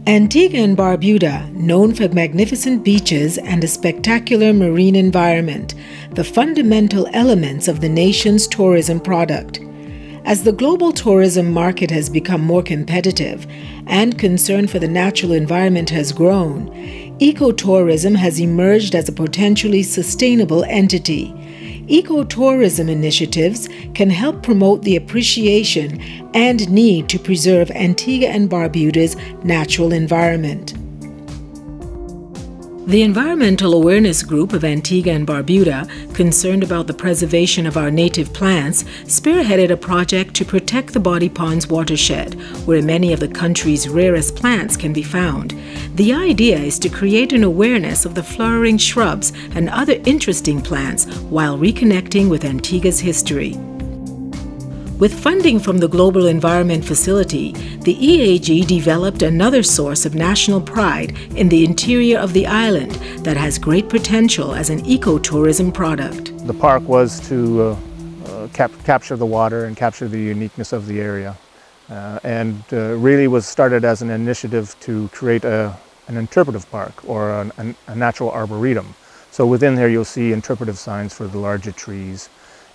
Antigua and Barbuda, known for magnificent beaches and a spectacular marine environment, the fundamental elements of the nation's tourism product. As the global tourism market has become more competitive and concern for the natural environment has grown, ecotourism has emerged as a potentially sustainable entity. Ecotourism initiatives can help promote the appreciation and need to preserve Antigua and Barbuda's natural environment. The Environmental Awareness Group of Antigua and Barbuda, concerned about the preservation of our native plants, spearheaded a project to protect the BodyPonds watershed, where many of the country's rarest plants can be found. The idea is to create an awareness of the flowering shrubs and other interesting plants while reconnecting with Antigua's history. With funding from the Global Environment Facility, the EAG developed another source of national pride in the interior of the island that has great potential as an ecotourism product. The park was to capture the water and capture the uniqueness of the area, and really was started as an initiative to create an interpretive park or a natural arboretum. So within there you'll see interpretive signs for the larger trees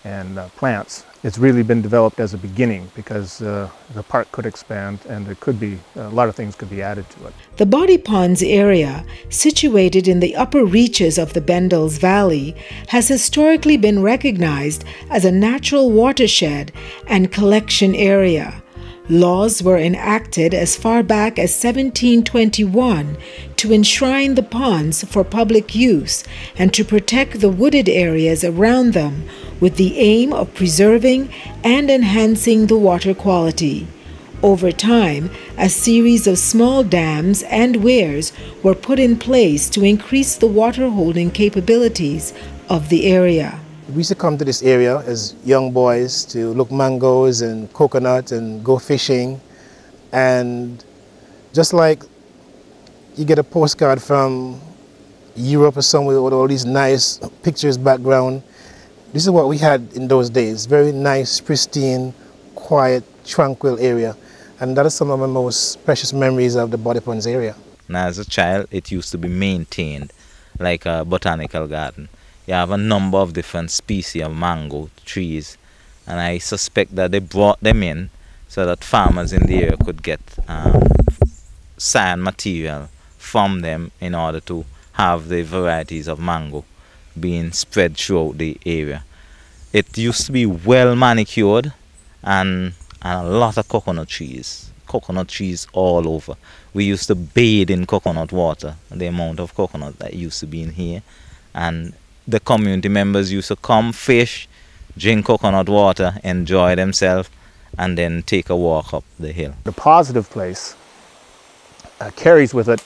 and plants. It's really been developed as a beginning because the park could expand and it could be, a lot of things could be added to it. The BodyPonds area, situated in the upper reaches of the Bendels Valley, has historically been recognized as a natural watershed and collection area. Laws were enacted as far back as 1721 to enshrine the ponds for public use and to protect the wooded areas around them with the aim of preserving and enhancing the water quality. Over time, a series of small dams and weirs were put in place to increase the water holding capabilities of the area. We used to come to this area as young boys to look mangoes and coconut and go fishing. And just like you get a postcard from Europe or somewhere with all these nice pictures background, this is what we had in those days. Very nice, pristine, quiet, tranquil area. And that is some of my most precious memories of the BodyPonds area. Now, as a child, it used to be maintained like a botanical garden. You have a number of different species of mango trees, and I suspect that they brought them in so that farmers in the area could get science material from them in order to have the varieties of mango being spread throughout the area. It used to be well manicured and a lot of coconut trees all over. We used to bathe in coconut water, the amount of coconut that used to be in here, and the community members used to come, fish, drink coconut water, enjoy themselves, and then take a walk up the hill. The positive place carries with it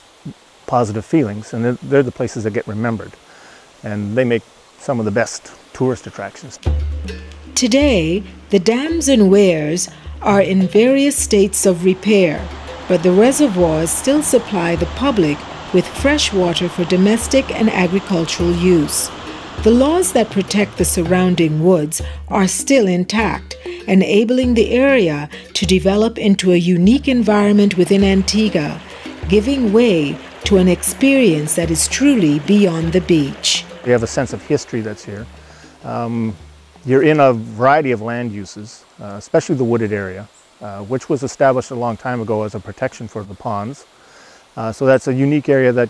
positive feelings, and they're the places that get remembered, and they make some of the best tourist attractions. Today, the dams and weirs are in various states of repair, but the reservoirs still supply the public with fresh water for domestic and agricultural use. The laws that protect the surrounding woods are still intact, enabling the area to develop into a unique environment within Antigua, giving way to an experience that is truly beyond the beach. You have a sense of history that's here. You're in a variety of land uses, especially the wooded area, which was established a long time ago as a protection for the ponds. So that's a unique area that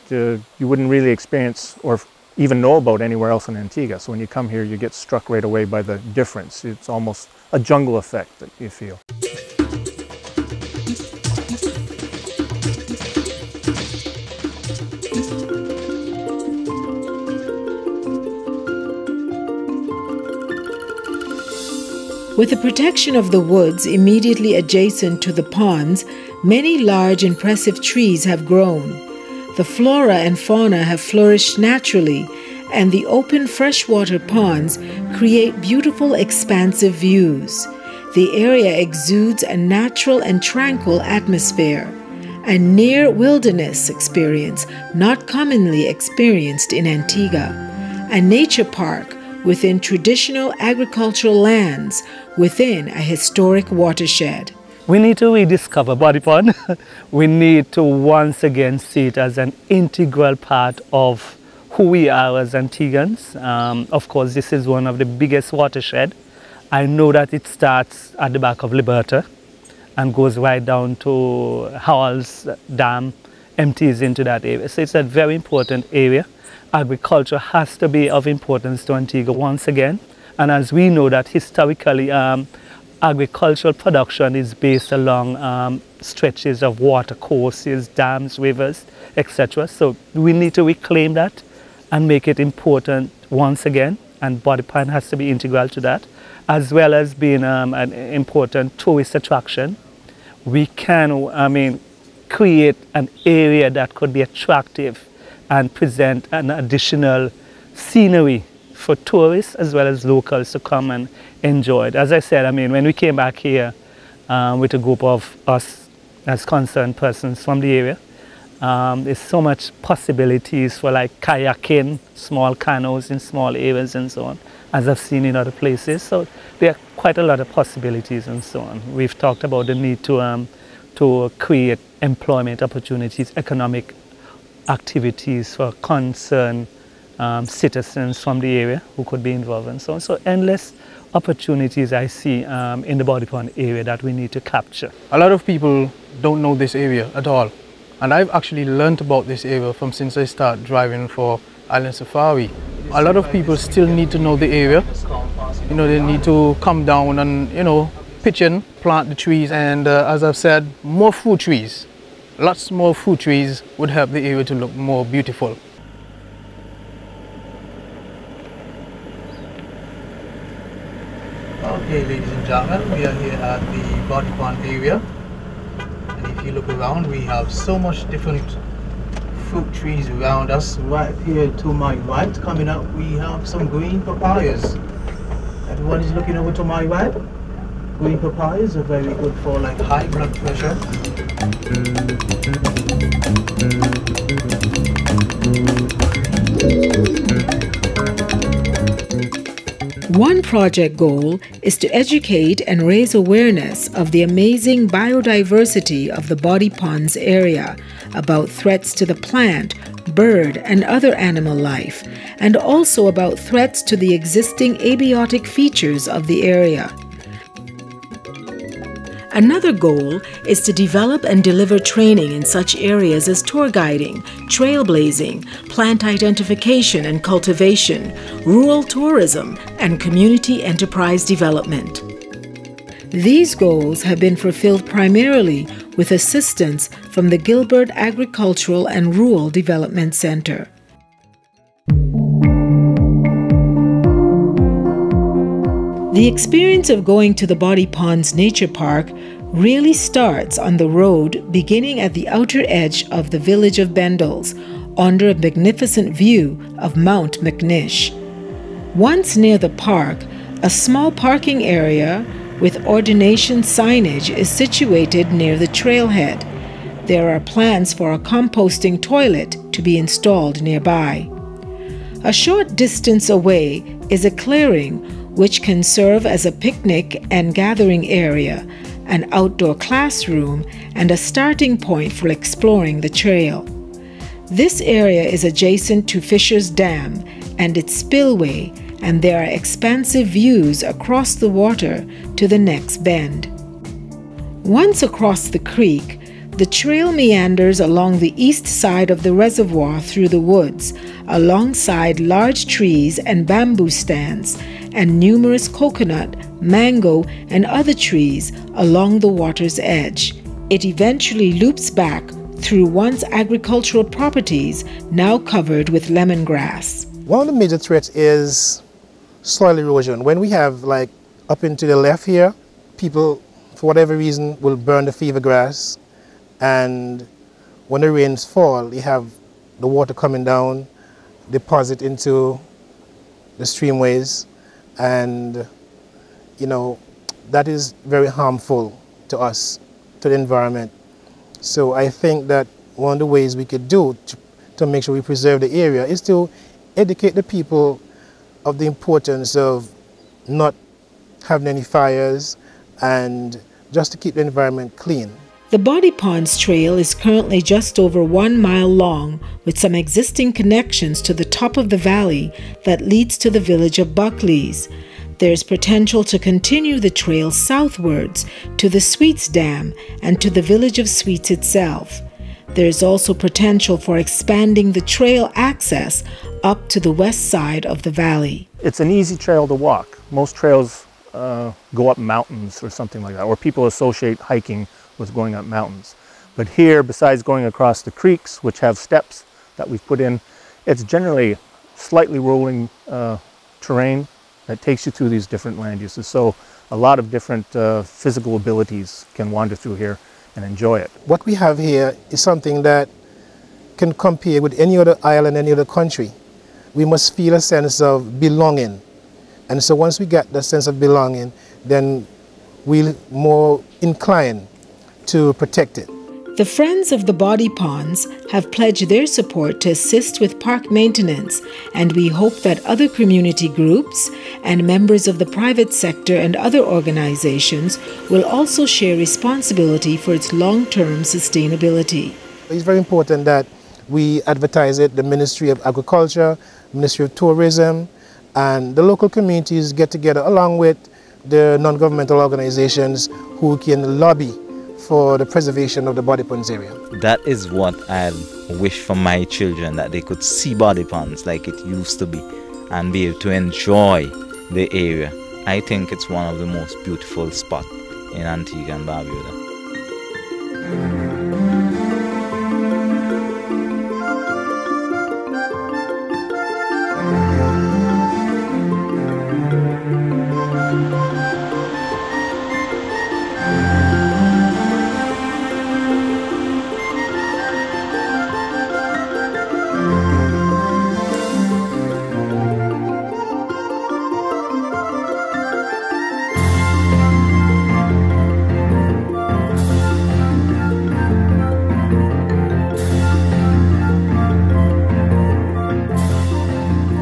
you wouldn't really experience or even know about anywhere else in Antigua. So when you come here, you get struck right away by the difference. It's almost a jungle effect that you feel. With the protection of the woods immediately adjacent to the ponds, many large impressive trees have grown. The flora and fauna have flourished naturally, and the open freshwater ponds create beautiful expansive views. The area exudes a natural and tranquil atmosphere. a near wilderness experience not commonly experienced in Antigua, a nature park within traditional agricultural lands within a historic watershed. We need to rediscover Body Pond. We need to once again see it as an integral part of who we are as Antiguans. Of course, this is one of the biggest watershed. I know that it starts at the back of Liberta and goes right down to Howell's Dam, empties into that area. So it's a very important area. Agriculture has to be of importance to Antigua once again. And as we know that historically, agricultural production is based along stretches of water courses, dams, rivers, etc. So we need to reclaim that and make it important once again, and BodyPonds has to be integral to that, as well as being an important tourist attraction. We can, create an area that could be attractive and present an additional scenery for tourists as well as locals to come and enjoy it. As I said, when we came back here with a group of us as concerned persons from the area, there's so much possibilities for like kayaking, small canoes in small areas and so on, as I've seen in other places. So there are quite a lot of possibilities and so on. We've talked about the need to create employment opportunities, economic activities for concerned citizens from the area who could be involved and so on. So endless opportunities I see in the BodyPond area that we need to capture. A lot of people don't know this area at all. And I've actually learned about this area from since I started driving for Island Safari. A lot of people still need to know the area. They need to come down and, pitch in, plant the trees, and as I've said, more fruit trees. Lots more fruit trees would help the area to look more beautiful. Okay, ladies and gentlemen, we are here at the BodyPond area. And if you look around, we have so much different fruit trees around us. Right here to my right, coming up, we have some green papayas. Everyone is looking over to my right. Green papayas are very good for like high blood pressure. One project goal is to educate and raise awareness of the amazing biodiversity of the BodyPonds area, about threats to the plant, bird, and other animal life, and also about threats to the existing abiotic features of the area. Another goal is to develop and deliver training in such areas as tour guiding, trailblazing, plant identification and cultivation, rural tourism, and community enterprise development. These goals have been fulfilled primarily with assistance from the Gilbert Agricultural and Rural Development Center. The experience of going to the BodyPonds Nature Park really starts on the road beginning at the outer edge of the village of Bendels, under a magnificent view of Mount McNish. Once near the park, a small parking area with ordination signage is situated near the trailhead. There are plans for a composting toilet to be installed nearby. A short distance away is a clearing which can serve as a picnic and gathering area, an outdoor classroom, and a starting point for exploring the trail. This area is adjacent to Fisher's Dam and its spillway, and there are expansive views across the water to the next bend. Once across the creek, the trail meanders along the east side of the reservoir through the woods, alongside large trees and bamboo stands, and numerous coconut, mango, and other trees along the water's edge. It eventually loops back through once agricultural properties now covered with lemongrass. One of the major threats is soil erosion. When we have, like, up into the left here, people, for whatever reason, will burn the fever grass, and when the rains fall, you have the water coming down, deposit into the streamways, and that is very harmful to us, to the environment. So I think that one of the ways we could do to make sure we preserve the area is to educate the people of the importance of not having any fires and just to keep the environment clean. The BodyPonds Trail is currently just over 1 mile long, with some existing connections to the top of the valley that leads to the village of Buckley's. There's potential to continue the trail southwards to the Sweets Dam and to the village of Sweets itself. There's also potential for expanding the trail access up to the west side of the valley. It's an easy trail to walk. Most trails go up mountains or something like that, or people associate hiking with going up mountains. But here, besides going across the creeks, which have steps that we've put in, it's generally slightly rolling terrain that takes you through these different land uses. So a lot of different physical abilities can wander through here and enjoy it. What we have here is something that can compare with any other island, any other country. We must feel a sense of belonging. And so once we get that sense of belonging, then we're more inclined to protect it. The Friends of the BodyPonds have pledged their support to assist with park maintenance, and we hope that other community groups and members of the private sector and other organizations will also share responsibility for its long-term sustainability. It's very important that we advertise it. The Ministry of Agriculture, Ministry of Tourism, and the local communities get together along with the non-governmental organizations who can lobby for the preservation of the BodyPonds area. That is what I wish for my children, that they could see BodyPonds like it used to be and be able to enjoy the area. I think it's one of the most beautiful spots in Antigua and Barbuda.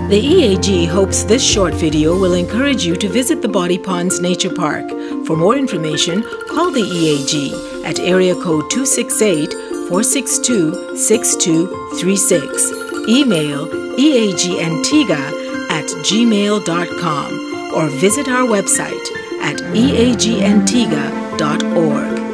The EAG hopes this short video will encourage you to visit the BodyPonds Nature Park. For more information, call the EAG at area code 268-462-6236. Email eagantigua@gmail.com or visit our website at eagantigua.org.